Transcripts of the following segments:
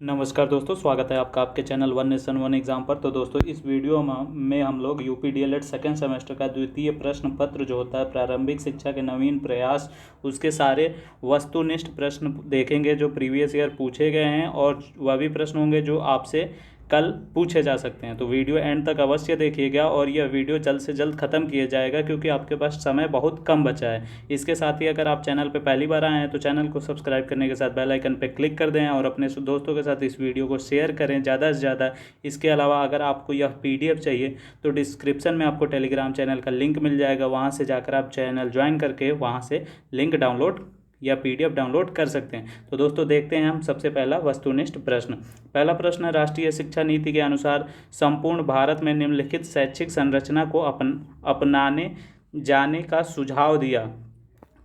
नमस्कार दोस्तों, स्वागत है आपका आपके channel one nation one exam पर। तो दोस्तों, इस वीडियो में हम लोग यूपी डीएलएड सेकेंड सेमेस्टर का द्वितीय प्रश्न पत्र जो होता है प्रारंभिक शिक्षा के नवीन प्रयास, उसके सारे वस्तुनिष्ठ प्रश्न देखेंगे जो प्रीवियस ईयर पूछे गए हैं, और वह भी प्रश्न होंगे जो आपसे कल पूछे जा सकते हैं। तो वीडियो एंड तक अवश्य देखिएगा, और यह वीडियो जल्द से जल्द ख़त्म किया जाएगा क्योंकि आपके पास समय बहुत कम बचा है। इसके साथ ही अगर आप चैनल पर पहली बार आए हैं तो चैनल को सब्सक्राइब करने के साथ बेल आइकन पर क्लिक कर दें और अपने दोस्तों के साथ इस वीडियो को शेयर करें ज़्यादा से ज़्यादा। इसके अलावा अगर आपको यह PDF चाहिए तो डिस्क्रिप्शन में आपको टेलीग्राम चैनल का लिंक मिल जाएगा, वहाँ से जाकर आप चैनल ज्वाइन करके वहाँ से लिंक डाउनलोड या PDF डाउनलोड कर सकते हैं। तो दोस्तों, देखते हैं हम सबसे पहला वस्तुनिष्ठ प्रश्न। पहला प्रश्न है, राष्ट्रीय शिक्षा नीति के अनुसार संपूर्ण भारत में निम्नलिखित शैक्षिक संरचना को अपनाने जाने का सुझाव दिया।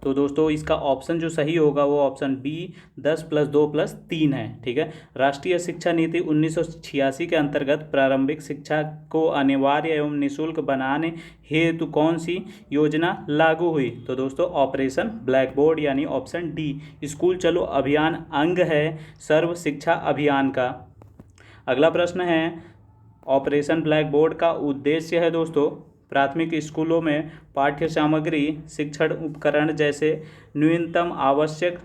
तो दोस्तों, इसका ऑप्शन जो सही होगा वो ऑप्शन बी 10+2+3 है। ठीक है। राष्ट्रीय शिक्षा नीति 1986 के अंतर्गत प्रारंभिक शिक्षा को अनिवार्य एवं निःशुल्क बनाने हेतु कौन सी योजना लागू हुई? तो दोस्तों, ऑपरेशन ब्लैक बोर्ड यानी ऑप्शन डी स्कूल चलो अभियान अंग है सर्व शिक्षा अभियान का। अगला प्रश्न है, ऑपरेशन ब्लैक बोर्ड का उद्देश्य है दोस्तों प्राथमिक स्कूलों में पाठ्य सामग्री, शिक्षण उपकरण जैसे न्यूनतम आवश्यक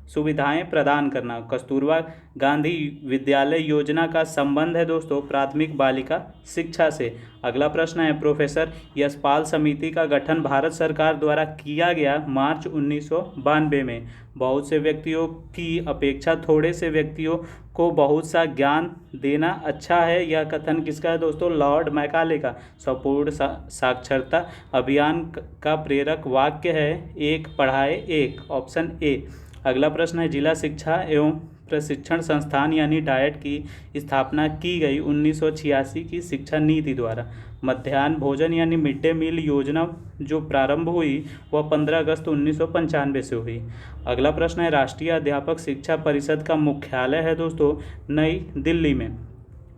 सुविधाएं प्रदान करना। कस्तूरबा गांधी विद्यालय योजना का संबंध है दोस्तों प्राथमिक बालिका शिक्षा से। अगला प्रश्न है, प्रोफेसर यशपाल समिति का गठन भारत सरकार द्वारा किया गया मार्च 1992 में। बहुत से व्यक्तियों की अपेक्षा थोड़े से व्यक्तियों को बहुत सा ज्ञान देना अच्छा है, यह कथन किसका है दोस्तों? लॉर्ड मैकाले का। संपूर्ण साक्षरता अभियान का प्रेरक वाक्य है एक पढ़ाए एक, ऑप्शन ए। अगला प्रश्न है, जिला शिक्षा एवं प्रशिक्षण संस्थान यानी डायट की स्थापना की गई 1986 की शिक्षा नीति द्वारा। मध्याह्न भोजन यानी मिड डे मील योजना जो प्रारंभ हुई वह 15 अगस्त 1995 से हुई। अगला प्रश्न है, राष्ट्रीय अध्यापक शिक्षा परिषद का मुख्यालय है दोस्तों नई दिल्ली में।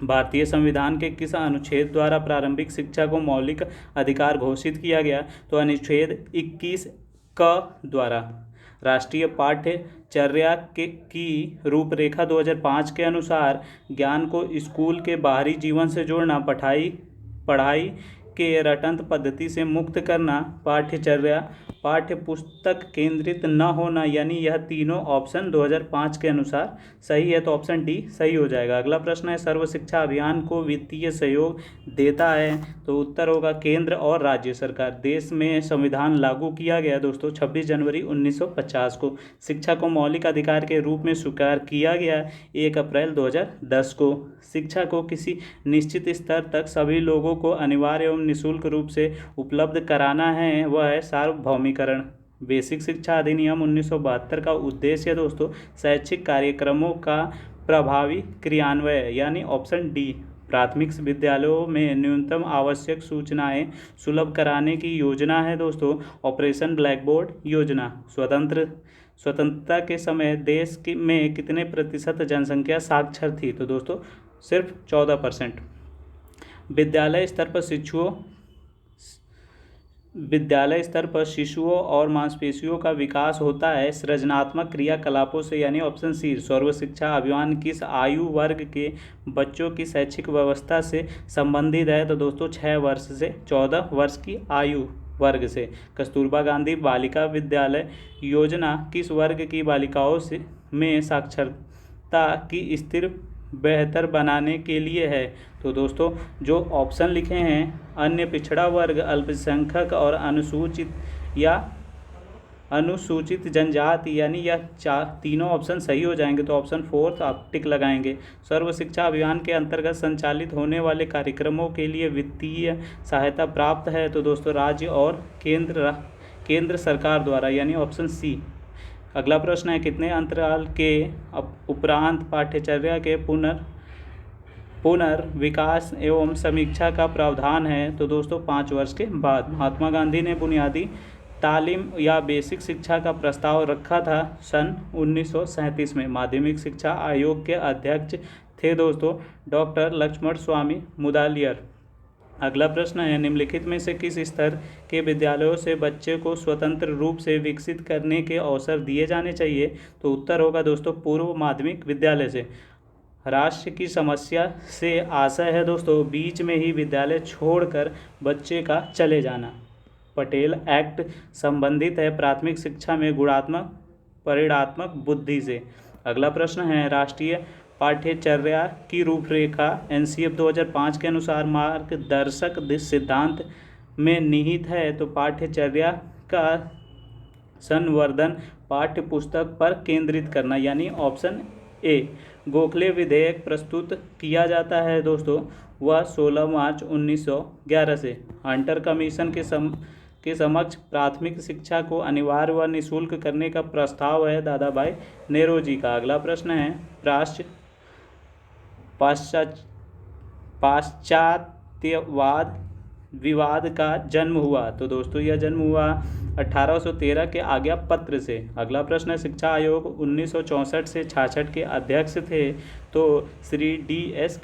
भारतीय संविधान के किस अनुच्छेद द्वारा प्रारंभिक शिक्षा को मौलिक अधिकार घोषित किया गया? तो अनुच्छेद 21 क द्वारा। राष्ट्रीय पाठ्यचर्या की रूपरेखा 2005 के अनुसार ज्ञान को स्कूल के बाहरी जीवन से जोड़ना, पढ़ाई के रटंत पद्धति से मुक्त करना, पाठ्यचर्या पाठ्य पुस्तक केंद्रित न होना, यानी यह तीनों ऑप्शन 2005 के अनुसार सही है। तो ऑप्शन डी सही हो जाएगा। अगला प्रश्न है, सर्व शिक्षा अभियान को वित्तीय सहयोग देता है? तो उत्तर होगा केंद्र और राज्य सरकार। देश में संविधान लागू किया गया दोस्तों 26 जनवरी 1950 को। शिक्षा को मौलिक अधिकार के रूप में स्वीकार किया गया 1 अप्रैल 2010 को। शिक्षा को किसी निश्चित स्तर तक सभी लोगों को अनिवार्य एवं निःशुल्क रूप से उपलब्ध कराना है, वह है सार्वभौमिकरण। बेसिक शिक्षा अधिनियम 1972 का उद्देश्य दोस्तों शैक्षिक कार्यक्रमों का प्रभावी क्रियान्वयन, यानी ऑप्शन डी। प्राथमिक विद्यालयों में न्यूनतम आवश्यक सूचनाएं सुलभ कराने की योजना है दोस्तों ऑपरेशन ब्लैक बोर्ड योजना। स्वतंत्रता के समय देश में कितने प्रतिशत जनसंख्या साक्षर थी? तो दोस्तों सिर्फ 14%। विद्यालय स्तर पर शिशुओं और मांसपेशियों का विकास होता है सृजनात्मक क्रियाकलापों से, यानी ऑप्शन सी। सर्व शिक्षा अभियान किस आयु वर्ग के बच्चों की शैक्षिक व्यवस्था से संबंधित है? तो दोस्तों 6 वर्ष से 14 वर्ष की आयु वर्ग से। कस्तूरबा गांधी बालिका विद्यालय योजना किस वर्ग की बालिकाओं से में साक्षरता की स्थिर बेहतर बनाने के लिए है? तो दोस्तों जो ऑप्शन लिखे हैं अन्य पिछड़ा वर्ग, अल्पसंख्यक और अनुसूचित जनजाति, यानी यह तीनों ऑप्शन सही हो जाएंगे। तो ऑप्शन 4 आप टिक लगाएंगे। सर्व शिक्षा अभियान के अंतर्गत संचालित होने वाले कार्यक्रमों के लिए वित्तीय सहायता प्राप्त है? तो दोस्तों राज्य और केंद्र सरकार द्वारा, यानी ऑप्शन सी। अगला प्रश्न है, कितने अंतराल के उपरांत पाठ्यचर्या के पुनर्विकास एवं समीक्षा का प्रावधान है? तो दोस्तों 5 वर्ष के बाद। महात्मा गांधी ने बुनियादी तालीम या बेसिक शिक्षा का प्रस्ताव रखा था सन 1937 में। माध्यमिक शिक्षा आयोग के अध्यक्ष थे दोस्तों डॉक्टर लक्ष्मण स्वामी मुदलियार। अगला प्रश्न है, निम्नलिखित में से किस स्तर के विद्यालयों से बच्चे को स्वतंत्र रूप से विकसित करने के अवसर दिए जाने चाहिए? तो उत्तर होगा दोस्तों पूर्व माध्यमिक विद्यालय से। राष्ट्र की समस्या से आशय है दोस्तों बीच में ही विद्यालय छोड़कर बच्चे का चले जाना। पटेल एक्ट संबंधित है प्राथमिक शिक्षा में गुणात्मक परिणात्मक बुद्धि से। अगला प्रश्न है, राष्ट्रीय पाठ्यचर्या की रूपरेखा एनसीएफ 2005 के अनुसार मार्गदर्शक सिद्धांत में निहित है। तो पाठ्यचर्या का संवर्धन पाठ्य पुस्तक पर केंद्रित करना, यानी ऑप्शन ए। गोखले विधेयक प्रस्तुत किया जाता है दोस्तों वह 16 मार्च 1911 से। हंटर कमीशन के समक्ष प्राथमिक शिक्षा को अनिवार्य व निःशुल्क करने का प्रस्ताव है दादा भाई नेहरू का। अगला प्रश्न है, पाश्चात्यवाद विवाद का जन्म हुआ? तो दोस्तों यह जन्म हुआ 1813 के आज्ञा पत्र से। अगला प्रश्न है, शिक्षा आयोग 1964 से 66 के अध्यक्ष थे? तो श्री DS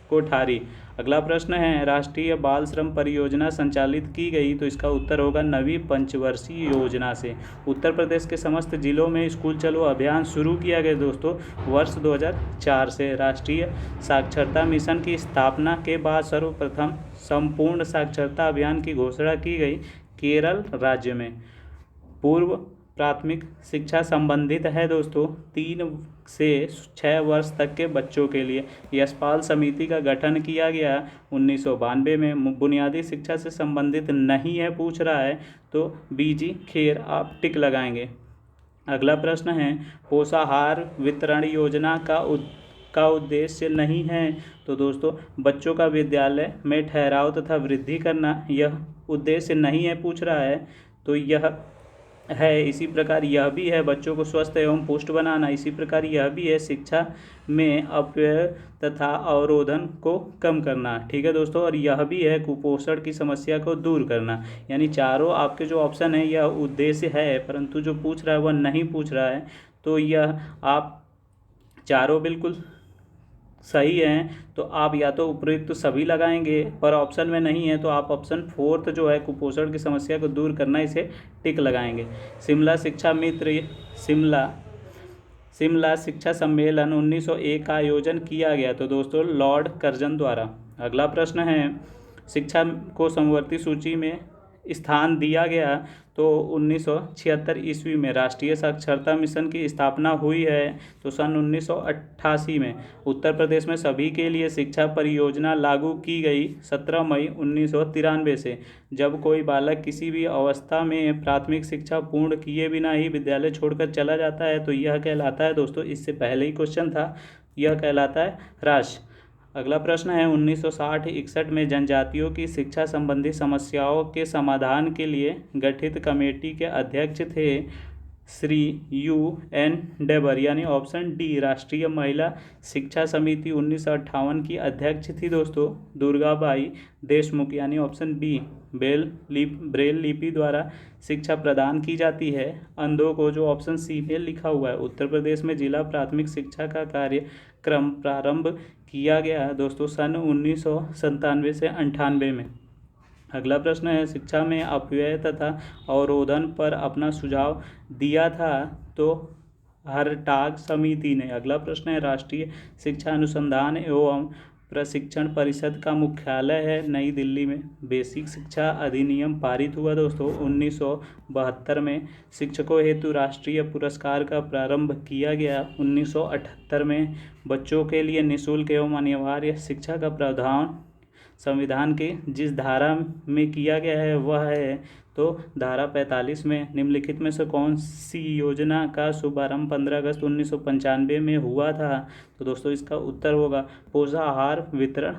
कोठारी। अगला प्रश्न है, राष्ट्रीय बाल श्रम परियोजना संचालित की गई? तो इसका उत्तर होगा नवी पंचवर्षीय योजना से। उत्तर प्रदेश के समस्त जिलों में स्कूल चलो अभियान शुरू किया गया दोस्तों वर्ष 2004 से। राष्ट्रीय साक्षरता मिशन की स्थापना के बाद सर्वप्रथम संपूर्ण साक्षरता अभियान की घोषणा की गई केरल राज्य में। पूर्व प्राथमिक शिक्षा संबंधित है दोस्तों 3 से 6 वर्ष तक के बच्चों के लिए। यशपाल समिति का गठन किया गया 1992 में। बुनियादी शिक्षा से संबंधित नहीं है पूछ रहा है तो बीजी खेर आप टिक लगाएंगे। अगला प्रश्न है, पोषाहार वितरण योजना का उद्देश्य नहीं है? तो दोस्तों बच्चों का विद्यालय में ठहराव तथा वृद्धि करना यह उद्देश्य नहीं है पूछ रहा है तो यह है। इसी प्रकार यह भी है बच्चों को स्वस्थ एवं पुष्ट बनाना। इसी प्रकार यह भी है शिक्षा में अपव्यय तथा अवरोधन को कम करना। ठीक है दोस्तों, और यह भी है कुपोषण की समस्या को दूर करना। यानी चारों आपके जो ऑप्शन है यह उद्देश्य है, परंतु जो पूछ रहा है वह नहीं पूछ रहा है। तो यह आप चारों बिल्कुल सही हैं तो आप या तो उपयुक्त सभी लगाएंगे, पर ऑप्शन में नहीं है तो आप ऑप्शन 4 जो है कुपोषण की समस्या को दूर करना इसे टिक लगाएंगे। शिमला शिक्षा मित्र शिमला शिक्षा सम्मेलन 1901 का आयोजन किया गया? तो दोस्तों लॉर्ड कर्जन द्वारा। अगला प्रश्न है, शिक्षा को समवर्ती सूची में स्थान दिया गया? तो 1976 ईस्वी में। राष्ट्रीय साक्षरता मिशन की स्थापना हुई है तो सन 1988 में। उत्तर प्रदेश में सभी के लिए शिक्षा परियोजना लागू की गई 17 मई 1993 से। जब कोई बालक किसी भी अवस्था में प्राथमिक शिक्षा पूर्ण किए बिना ही विद्यालय छोड़कर चला जाता है तो यह कहलाता है दोस्तों, इससे पहले ही क्वेश्चन था, यह कहलाता है ह्रास। अगला प्रश्न है, 1960-61 में जनजातियों की शिक्षा संबंधी समस्याओं के समाधान के लिए गठित कमेटी के अध्यक्ष थे श्री UN डेबर, यानी ऑप्शन डी। राष्ट्रीय महिला शिक्षा समिति 1958 की अध्यक्ष थी दोस्तों दुर्गाबाई देशमुख, यानी ऑप्शन बी। ब्रेल लिपि द्वारा शिक्षा प्रदान की जाती है अंधों को, जो ऑप्शन सी में लिखा हुआ है। उत्तर प्रदेश में जिला प्राथमिक शिक्षा का कार्यक्रम प्रारंभ किया गया दोस्तों सन 1997 से 98 में। अगला प्रश्न है, शिक्षा में अपव्यय तथा अवरोधन पर अपना सुझाव दिया था तो हरटाग समिति ने। अगला प्रश्न है, राष्ट्रीय शिक्षा अनुसंधान एवं प्रशिक्षण परिषद का मुख्यालय है नई दिल्ली में। बेसिक शिक्षा अधिनियम पारित हुआ दोस्तों 1972 में। शिक्षकों हेतु राष्ट्रीय पुरस्कार का प्रारंभ किया गया 1978 में। बच्चों के लिए निःशुल्क एवं अनिवार्य शिक्षा का प्रावधान संविधान के जिस धारा में किया गया है वह है तो धारा 45 में। निम्नलिखित में से कौन सी योजना का शुभारंभ 15 अगस्त 1995 में हुआ था? तो दोस्तों इसका उत्तर होगा पोषाहार वितरण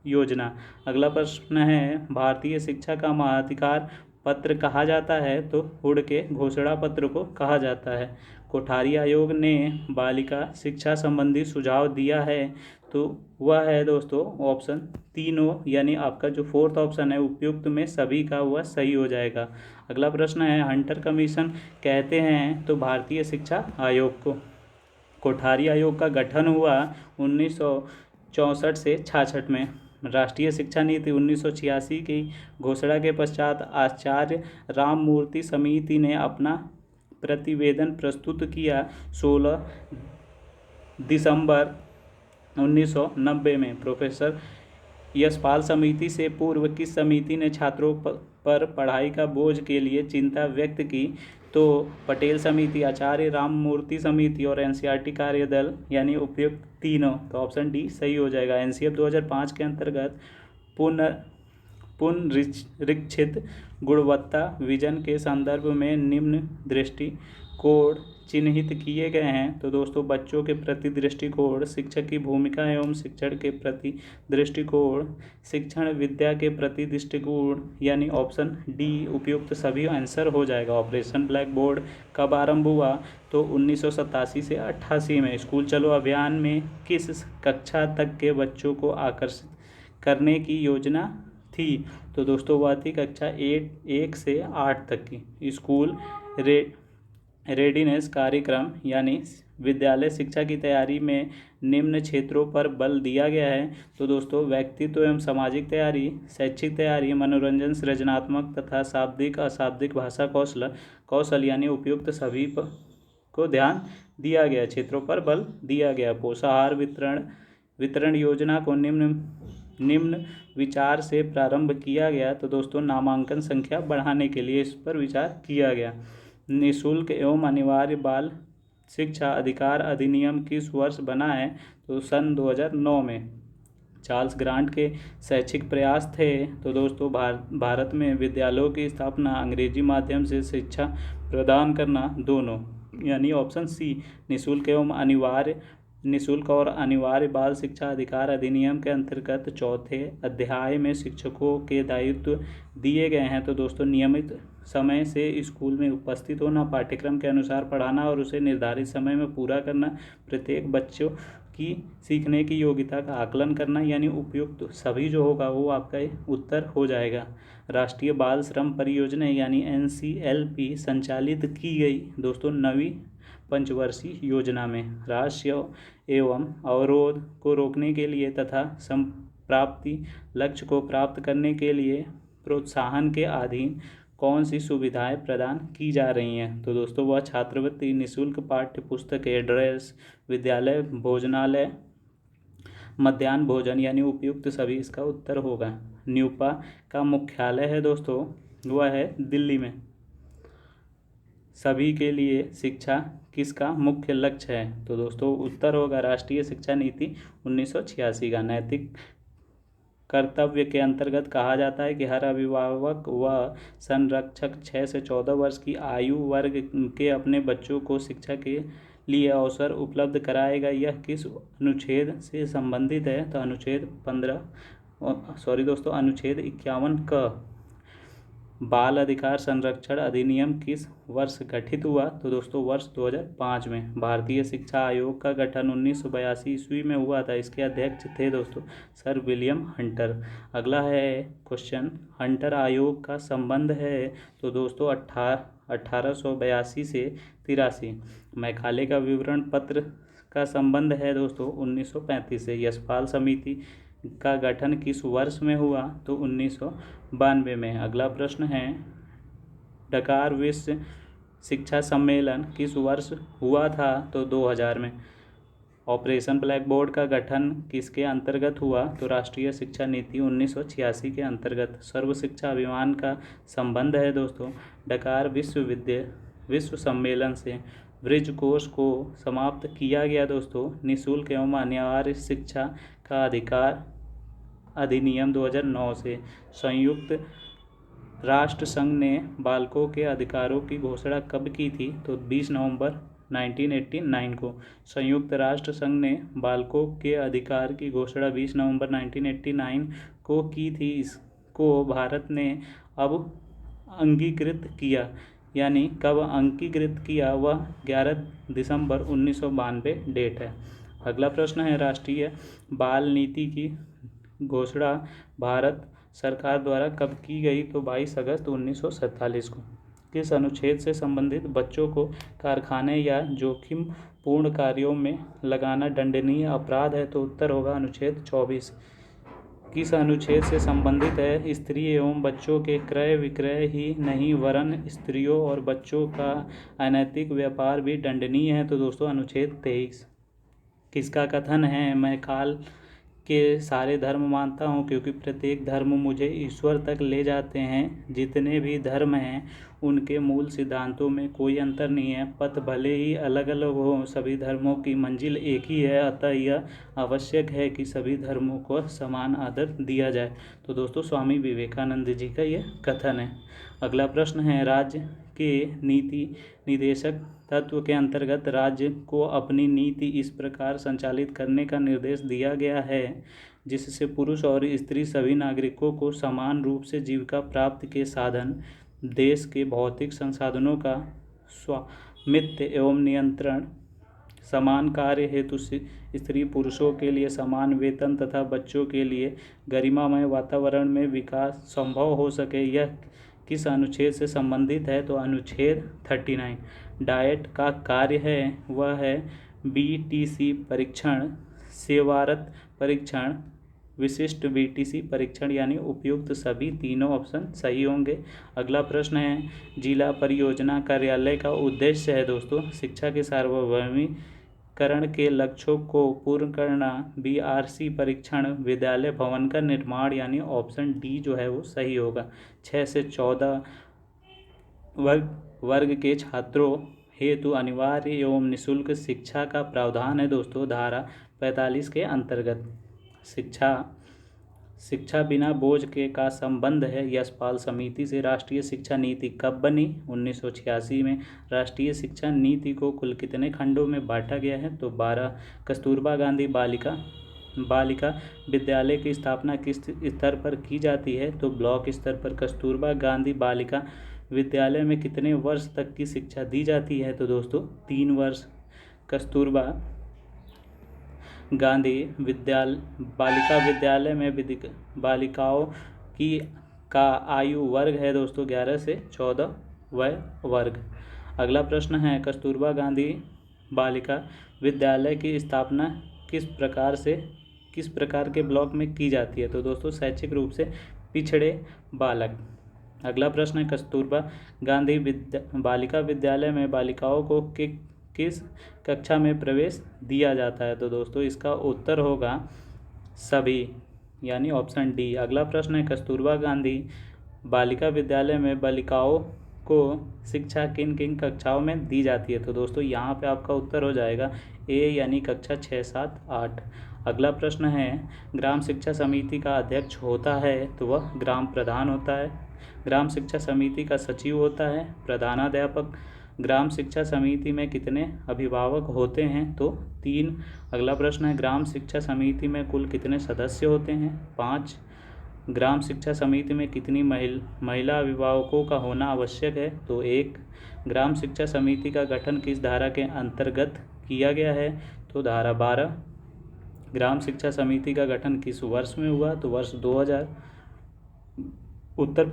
योजना। अगला प्रश्न है, भारतीय शिक्षा का महाधिकार पत्र कहा जाता है? तो हुड के घोषणा पत्र को कहा जाता है। कोठारी आयोग ने बालिका शिक्षा संबंधी सुझाव दिया है तो वह है दोस्तों ऑप्शन तीनों, यानी आपका जो 4th ऑप्शन है उपयुक्त में सभी का वह सही हो जाएगा। अगला प्रश्न है, हंटर कमीशन कहते हैं तो भारतीय शिक्षा आयोग को। कोठारी आयोग का गठन हुआ 1964 से 66 में। राष्ट्रीय शिक्षा नीति 1986 की घोषणा के पश्चात आचार्य राममूर्ति समिति ने अपना प्रतिवेदन प्रस्तुत किया। 16 दिसंबर 1990 में प्रोफेसर यशपाल समिति से पूर्व किस समिति ने छात्रों पर पढ़ाई का बोझ के लिए चिंता व्यक्त की? तो पटेल समिति, आचार्य राममूर्ति समिति और एनसीईआरटी कार्यदल, यानी उपयुक्त तीनों। तो ऑप्शन डी सही हो जाएगा। एनसीएफ 2005 के अंतर्गत पुनरीक्षित गुणवत्ता विजन के संदर्भ में निम्न दृष्टिकोण चिन्हित किए गए हैं। तो दोस्तों, बच्चों के प्रति दृष्टिकोण, शिक्षक की भूमिका एवं शिक्षण के प्रति दृष्टिकोण, शिक्षण विद्या के प्रति दृष्टिकोण, यानी ऑप्शन डी उपयुक्त सभी आंसर हो जाएगा। ऑपरेशन ब्लैक बोर्ड कब आरंभ हुआ? तो 1987 से 88 में। स्कूल चलो अभियान में किस कक्षा तक के बच्चों को आकर्षित करने की योजना थी? तो दोस्तों, वह थी कक्षा 1 से 8 तक की। स्कूल रेडीनेस कार्यक्रम यानी विद्यालय शिक्षा की तैयारी में निम्न क्षेत्रों पर बल दिया गया है। तो दोस्तों, व्यक्तित्व एवं सामाजिक तैयारी, शैक्षिक तैयारी, मनोरंजन, सृजनात्मक तथा शाब्दिक अशाब्दिक भाषा कौशल यानी उपयुक्त सभी को ध्यान दिया गया, क्षेत्रों पर बल दिया गया। पोषाहार वितरण योजना को निम्न विचार से प्रारंभ किया गया। तो दोस्तों, नामांकन संख्या बढ़ाने के लिए इस पर विचार किया गया। निःशुल्क एवं अनिवार्य बाल शिक्षा अधिकार अधिनियम किस वर्ष बना है? तो सन 2009 में। चार्ल्स ग्रांट के शैक्षिक प्रयास थे। तो दोस्तों, भारत में विद्यालयों की स्थापना, अंग्रेजी माध्यम से शिक्षा प्रदान करना, दोनों, यानी ऑप्शन सी निःशुल्क और अनिवार्य बाल शिक्षा अधिकार अधिनियम के अंतर्गत चौथे अध्याय में शिक्षकों के दायित्व दिए गए हैं। तो दोस्तों, नियमित समय से स्कूल में उपस्थित होना, पाठ्यक्रम के अनुसार पढ़ाना और उसे निर्धारित समय में पूरा करना, प्रत्येक बच्चों की सीखने की योग्यता का आकलन करना, यानी उपयुक्त सभी जो होगा वो आपका उत्तर हो जाएगा। राष्ट्रीय बाल श्रम परियोजना यानी NCLP संचालित की गई दोस्तों 9वीं पंचवर्षीय योजना में। राष्ट्रीय एवं अवरोध को रोकने के लिए तथा संप्राप्ति लक्ष्य को प्राप्त करने के लिए प्रोत्साहन के अधीन कौन सी सुविधाएं प्रदान की जा रही हैं? तो दोस्तों, वह छात्रवृत्ति, निःशुल्क पाठ्य पुस्तकें, ड्रेस, विद्यालय भोजनालय, मध्याह्न भोजन, यानी उपयुक्त सभी इसका उत्तर होगा। न्यूपा का मुख्यालय है दोस्तों, वह है दिल्ली में। सभी के लिए शिक्षा किसका मुख्य लक्ष्य है? तो दोस्तों, उत्तर होगा राष्ट्रीय शिक्षा नीति 1986 का। नैतिक कर्तव्य के अंतर्गत कहा जाता है कि हर अभिभावक व संरक्षक 6 से 14 वर्ष की आयु वर्ग के अपने बच्चों को शिक्षा के लिए अवसर उपलब्ध कराएगा। यह किस अनुच्छेद से संबंधित है? तो अनुच्छेद 51 क। बाल अधिकार संरक्षण अधिनियम किस वर्ष गठित हुआ? तो दोस्तों, वर्ष 2005 में। भारतीय शिक्षा आयोग का गठन 1982 ईस्वी में हुआ था। इसके अध्यक्ष थे दोस्तों सर विलियम हंटर। अगला है क्वेश्चन, हंटर आयोग का संबंध है तो दोस्तों 1882 से 83। मैकाले का विवरण पत्र का संबंध है दोस्तों 1935 से। यशपाल समिति का गठन किस वर्ष में हुआ? तो 1992 में। अगला प्रश्न है, डकार विश्व शिक्षा सम्मेलन किस वर्ष हुआ था? तो 2000 में। ऑपरेशन ब्लैक बोर्ड का गठन किसके अंतर्गत हुआ? तो राष्ट्रीय शिक्षा नीति 1986 के अंतर्गत। सर्व शिक्षा अभियान का संबंध है दोस्तों डकार विश्व सम्मेलन से। ब्रिज कोर्स को समाप्त किया गया दोस्तों निःशुल्क एवं अनिवार्य शिक्षा का अधिकार अधिनियम 2009 से। संयुक्त राष्ट्र संघ ने बालकों के अधिकारों की घोषणा कब की थी? तो 20 नवंबर 1989 को। संयुक्त राष्ट्र संघ ने बालकों के अधिकार की घोषणा 20 नवंबर 1989 को की थी। इसको भारत ने अब अंगीकृत किया, यानी कब अंगीकृत किया वह 11 दिसंबर 1992 डेट है। अगला प्रश्न है, राष्ट्रीय बाल नीति की घोषणा भारत सरकार द्वारा कब की गई? तो 22 अगस्त 1947 को। किस अनुच्छेद से संबंधित बच्चों को कारखाने या जोखिम पूर्ण कार्यों में लगाना दंडनीय अपराध है? तो उत्तर होगा अनुच्छेद 24। किस अनुच्छेद से संबंधित है? स्त्री एवं बच्चों के क्रय विक्रय ही नहीं वरन स्त्रियों और बच्चों का अनैतिक व्यापार भी दंडनीय है। तो दोस्तों अनुच्छेद 23। किसका कथन है? मैं काल के सारे धर्म मानता हूँ क्योंकि प्रत्येक धर्म मुझे ईश्वर तक ले जाते हैं। जितने भी धर्म हैं उनके मूल सिद्धांतों में कोई अंतर नहीं है। पथ भले ही अलग अलग हो, सभी धर्मों की मंजिल एक ही है। अतः यह आवश्यक है कि सभी धर्मों को समान आदर दिया जाए। तो दोस्तों स्वामी विवेकानंद जी का यह कथन है। अगला प्रश्न है, राज्य के नीति निदेशक तत्व के अंतर्गत राज्य को अपनी नीति इस प्रकार संचालित करने का निर्देश दिया गया है जिससे पुरुष और स्त्री सभी नागरिकों को समान रूप से जीविका प्राप्ति के साधन, देश के भौतिक संसाधनों का स्वामित्व एवं नियंत्रण, समान कार्य हेतु स्त्री पुरुषों के लिए समान वेतन तथा बच्चों के लिए गरिमामय वातावरण में विकास संभव हो सके। यह किस अनुच्छेद से संबंधित है? तो अनुच्छेद 39। डाइट का कार्य है वह है बीटीसी परीक्षण, सेवारत परीक्षण, विशिष्ट बीटीसी परीक्षण यानी उपयुक्त सभी तीनों ऑप्शन सही होंगे। अगला प्रश्न है, जिला परियोजना कार्यालय का उद्देश्य है दोस्तों शिक्षा के सार्वभौमिकरण के लक्ष्यों को पूर्ण करना। बीआरसी परीक्षण, विद्यालय भवन का निर्माण यानी ऑप्शन डी जो है वो सही होगा। 6 से 14 वर्ग के छात्रों हेतु अनिवार्य एवं निःशुल्क शिक्षा का प्रावधान है दोस्तों धारा 45 के अंतर्गत। शिक्षा बिना बोझ के का संबंध है यशपाल समिति से। राष्ट्रीय शिक्षा नीति कब बनी? 1986 में। राष्ट्रीय शिक्षा नीति को कुल कितने खंडों में बांटा गया है? तो 12। कस्तूरबा गांधी बालिका विद्यालय की स्थापना किस स्तर पर की जाती है? तो ब्लॉक स्तर पर। कस्तूरबा गांधी बालिका विद्यालय में कितने वर्ष तक की शिक्षा दी जाती है? तो दोस्तों 3 वर्ष। कस्तूरबा गांधी बालिका विद्यालय में बालिकाओं की का आयु वर्ग है दोस्तों 11 से 14 वर्ग। अगला प्रश्न है, कस्तूरबा गांधी बालिका विद्यालय की स्थापना किस प्रकार के ब्लॉक में की जाती है? तो दोस्तों शैक्षिक रूप से पिछड़े बालक। अगला प्रश्न है, कस्तूरबा गांधी बालिका विद्यालय में बालिकाओं को किस कक्षा में प्रवेश दिया जाता है? तो दोस्तों इसका उत्तर होगा सभी यानी ऑप्शन डी। अगला प्रश्न है, कस्तूरबा गांधी बालिका विद्यालय में बालिकाओं को शिक्षा किन किन कक्षाओं में दी जाती है? तो दोस्तों यहाँ पे आपका उत्तर हो जाएगा ए यानी कक्षा 6, 7, 8। अगला प्रश्न है, ग्राम शिक्षा समिति का अध्यक्ष होता है तो वह ग्राम प्रधान होता है। ग्राम शिक्षा समिति का सचिव होता है प्रधानाध्यापक। ग्राम शिक्षा समिति में कितने अभिभावक होते हैं? तो 3। अगला प्रश्न है, ग्राम शिक्षा समिति में कुल कितने सदस्य होते हैं? 5। ग्राम शिक्षा समिति में कितनी महिला अभिभावकों का होना आवश्यक है? तो 1। ग्राम शिक्षा समिति का गठन किस धारा के अंतर्गत किया गया है? तो धारा 12। ग्राम शिक्षा समिति का गठन किस वर्ष में हुआ? तो वर्ष 2000। उत्तर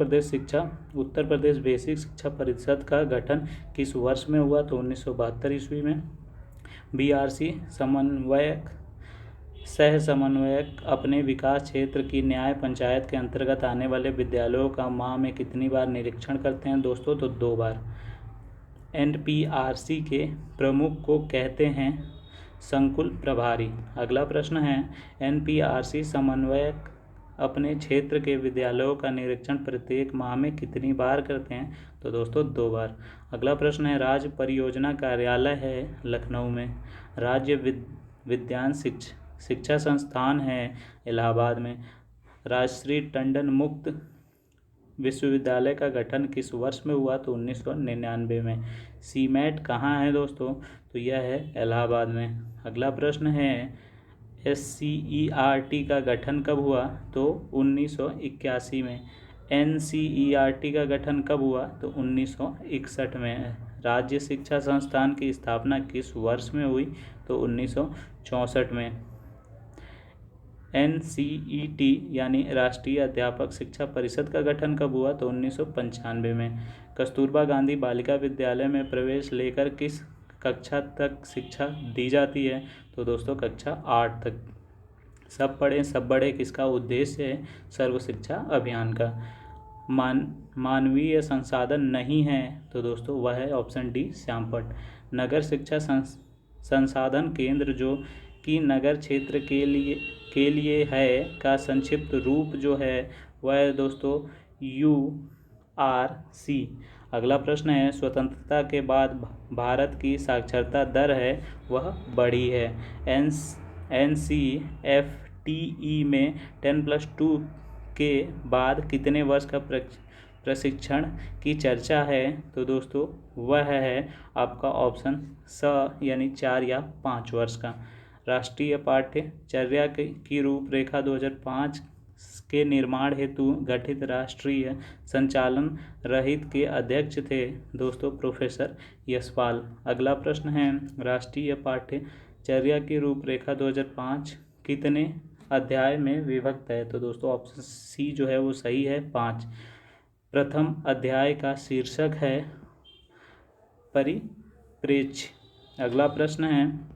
प्रदेश बेसिक शिक्षा परिषद का गठन किस वर्ष में हुआ? तो 1972 ईस्वी में। बीआरसी सह समन्वयक अपने विकास क्षेत्र की न्याय पंचायत के अंतर्गत आने वाले विद्यालयों का माह में कितनी बार निरीक्षण करते हैं दोस्तों? तो 2 बार। एनपीआरसी के प्रमुख को कहते हैं संकुल प्रभारी। अगला प्रश्न है, एनपीआरसी समन्वयक अपने क्षेत्र के विद्यालयों का निरीक्षण प्रत्येक माह में कितनी बार करते हैं? तो दोस्तों 2 बार। अगला प्रश्न है, राज्य परियोजना कार्यालय है लखनऊ में। राज्य विज्ञान शिक्षा संस्थान है इलाहाबाद में। राजश्री टंडन मुक्त विश्वविद्यालय का गठन किस वर्ष में हुआ? तो 1999 में। सीमेट कहाँ है दोस्तों? तो यह है इलाहाबाद में। अगला प्रश्न है, SCERT का गठन कब हुआ? तो 1981 में। NCERT का गठन कब हुआ? तो 1961 में। राज्य शिक्षा संस्थान की स्थापना किस वर्ष में हुई? तो 1964 में। NCET यानी राष्ट्रीय अध्यापक शिक्षा परिषद का गठन कब हुआ? तो 1995 में। कस्तूरबा गांधी बालिका विद्यालय में प्रवेश लेकर किस कक्षा तक शिक्षा दी जाती है? तो दोस्तों कक्षा 8 तक। सब पढ़ें सब बढ़े किसका उद्देश्य है? सर्व शिक्षा अभियान का। मानवीय संसाधन नहीं है तो दोस्तों वह है ऑप्शन डी श्यामपट। नगर शिक्षा संसाधन केंद्र जो कि नगर क्षेत्र के लिए है का संक्षिप्त रूप जो है वह है दोस्तों URC। अगला प्रश्न है स्वतंत्रता के बाद भारत की साक्षरता दर है वह बढ़ी है। NCFTE में 10+2 के बाद कितने वर्ष का प्रशिक्षण की चर्चा है? तो दोस्तों वह है आपका ऑप्शन स यानी 4 या 5 वर्ष का। राष्ट्रीय पाठ्यचर्या की रूपरेखा 2005 के निर्माण हेतु गठित राष्ट्रीय संचालन रहित के अध्यक्ष थे दोस्तों प्रोफेसर यशपाल। अगला प्रश्न है राष्ट्रीय पाठ्यचर्या की रूपरेखा 2005 कितने अध्याय में विभक्त है? तो दोस्तों ऑप्शन सी जो है वो सही है, 5। प्रथम अध्याय का शीर्षक है परिप्रेक्ष्य। अगला प्रश्न है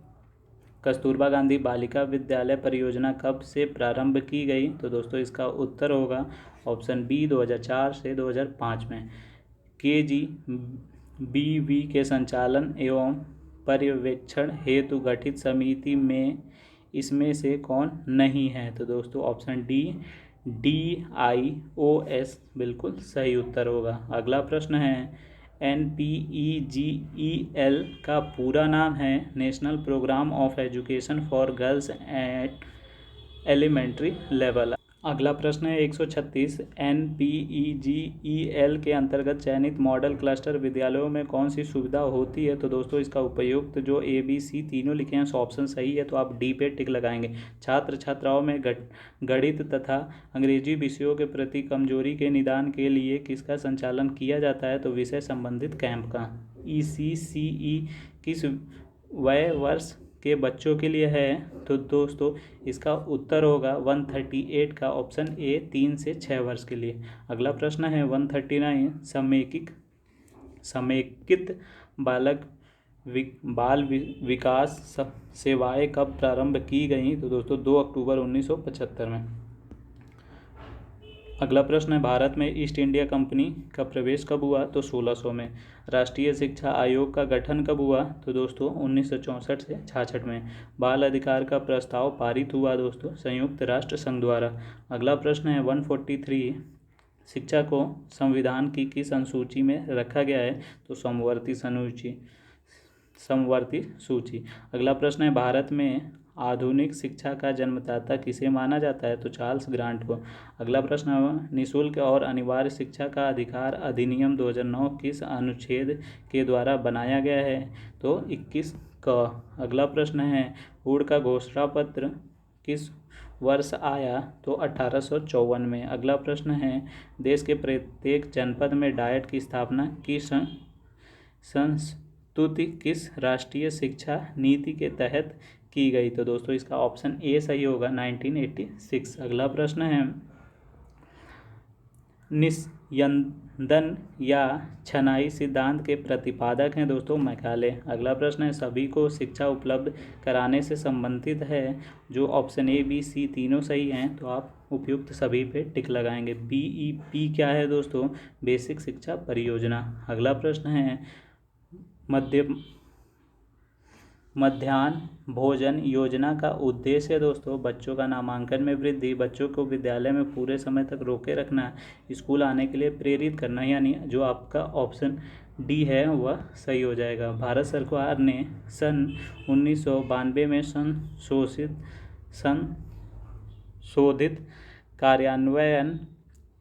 कस्तूरबा गांधी बालिका विद्यालय परियोजना कब से प्रारंभ की गई? तो दोस्तों इसका उत्तर होगा ऑप्शन बी 2004 से 2005 में। KGBV के संचालन एवं पर्यवेक्षण हेतु गठित समिति में इसमें से कौन नहीं है? तो दोस्तों ऑप्शन डी DIOS बिल्कुल सही उत्तर होगा। अगला प्रश्न है NPEGEL का पूरा नाम है national programme of education for girls at elementary level. अगला प्रश्न है 136 NPEGEL के अंतर्गत चयनित मॉडल क्लस्टर विद्यालयों में कौन सी सुविधा होती है? तो दोस्तों इसका उपयुक्त जो ABC तीनों लिखे हैं ऑप्शन सही है तो आप डी पे टिक लगाएंगे। छात्र छात्राओं में गणित तथा अंग्रेजी विषयों के प्रति कमजोरी के निदान के लिए किसका संचालन किया जाता है? तो विषय संबंधित कैंप का। ECCE किस वय वर्ष के बच्चों के लिए है? तो दोस्तों इसका उत्तर होगा 138 का ऑप्शन ए 3 से 6 वर्ष के लिए। अगला प्रश्न है 139 समेकित बाल विकास सेवाएं कब प्रारंभ की गई? तो दोस्तों 2 अक्टूबर 1975 में। अगला प्रश्न है भारत में ईस्ट इंडिया कंपनी का प्रवेश कब हुआ? तो 1600 में। राष्ट्रीय शिक्षा आयोग का गठन कब हुआ? तो दोस्तों 1964 से 66 में। बाल अधिकार का प्रस्ताव पारित हुआ दोस्तों संयुक्त राष्ट्र संघ द्वारा। अगला प्रश्न है 143 शिक्षा को संविधान की किस अनुसूची में रखा गया है? तो समवर्ती सूची। अगला प्रश्न है भारत में आधुनिक शिक्षा का जन्मदाता किसे माना जाता है? तो चार्ल्स ग्रांट को। अगला प्रश्न है निःशुल्क और अनिवार्य शिक्षा का अधिकार अधिनियम 2009 किस अनुच्छेद के द्वारा बनाया गया है? तो 21 का। अगला प्रश्न है हुड का घोषणा पत्र किस वर्ष आया? तो 1854 में। अगला प्रश्न है देश के प्रत्येक जनपद में डाइट की स्थापना की संस्तुति किस राष्ट्रीय शिक्षा नीति के तहत की गई? तो दोस्तों इसका ऑप्शन ए सही होगा 1986। अगला प्रश्न है निस्यंदन या छनाई सिद्धांत के प्रतिपादक हैं दोस्तों मैकाले। अगला प्रश्न है सभी को शिक्षा उपलब्ध कराने से संबंधित है जो ऑप्शन ए बी सी तीनों सही हैं तो आप उपयुक्त सभी पे टिक लगाएंगे। BEP क्या है दोस्तों? बेसिक शिक्षा परियोजना। अगला प्रश्न है मध्याह्न भोजन योजना का उद्देश्य दोस्तों बच्चों का नामांकन में वृद्धि, बच्चों को विद्यालय में पूरे समय तक रोके रखना, स्कूल आने के लिए प्रेरित करना, यानी जो आपका ऑप्शन डी है वह सही हो जाएगा। भारत सरकार ने सन 1992 में संशोधित कार्यान्वयन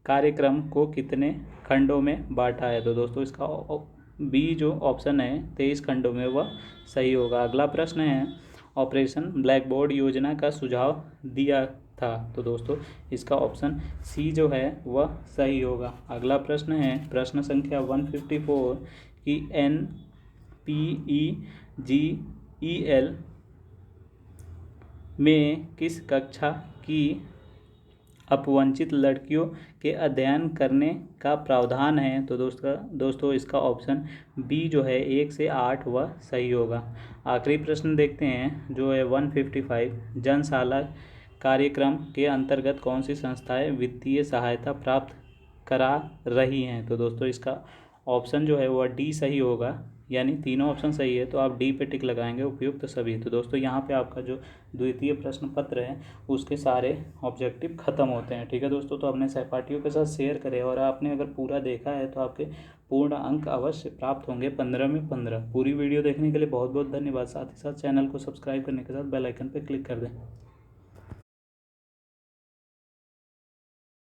कार्यक्रम को कितने खंडों में बांटा है? तो दोस्तों इसका बी जो ऑप्शन है 23 खंडों में वह सही होगा। अगला प्रश्न है ऑपरेशन ब्लैक बोर्ड योजना का सुझाव दिया था? तो दोस्तों इसका ऑप्शन सी जो है वह सही होगा। अगला प्रश्न है प्रश्न संख्या 154 कि NPEGEL में किस कक्षा की अपवंचित लड़कियों के अध्ययन करने का प्रावधान है? तो दोस्तों इसका ऑप्शन बी जो है 1 से 8 वह सही होगा। आखिरी प्रश्न देखते हैं जो है 155 जनशाला कार्यक्रम के अंतर्गत कौन सी संस्थाएं वित्तीय सहायता प्राप्त करा रही हैं? तो दोस्तों इसका ऑप्शन जो है वो डी सही होगा, यानी तीनों ऑप्शन सही है तो आप डी पे टिक लगाएंगे, उपयुक्त सभी। तो दोस्तों यहाँ पे आपका जो द्वितीय प्रश्न पत्र है उसके सारे ऑब्जेक्टिव खत्म होते हैं। ठीक है दोस्तों, तो अपने सहपाठियों के साथ शेयर करें और आपने अगर पूरा देखा है तो आपके पूर्ण अंक अवश्य प्राप्त होंगे 15 में 15। पूरी वीडियो देखने के लिए बहुत बहुत धन्यवाद। साथ ही साथ चैनल को सब्सक्राइब करने के साथ बेल आइकन पर क्लिक कर दें।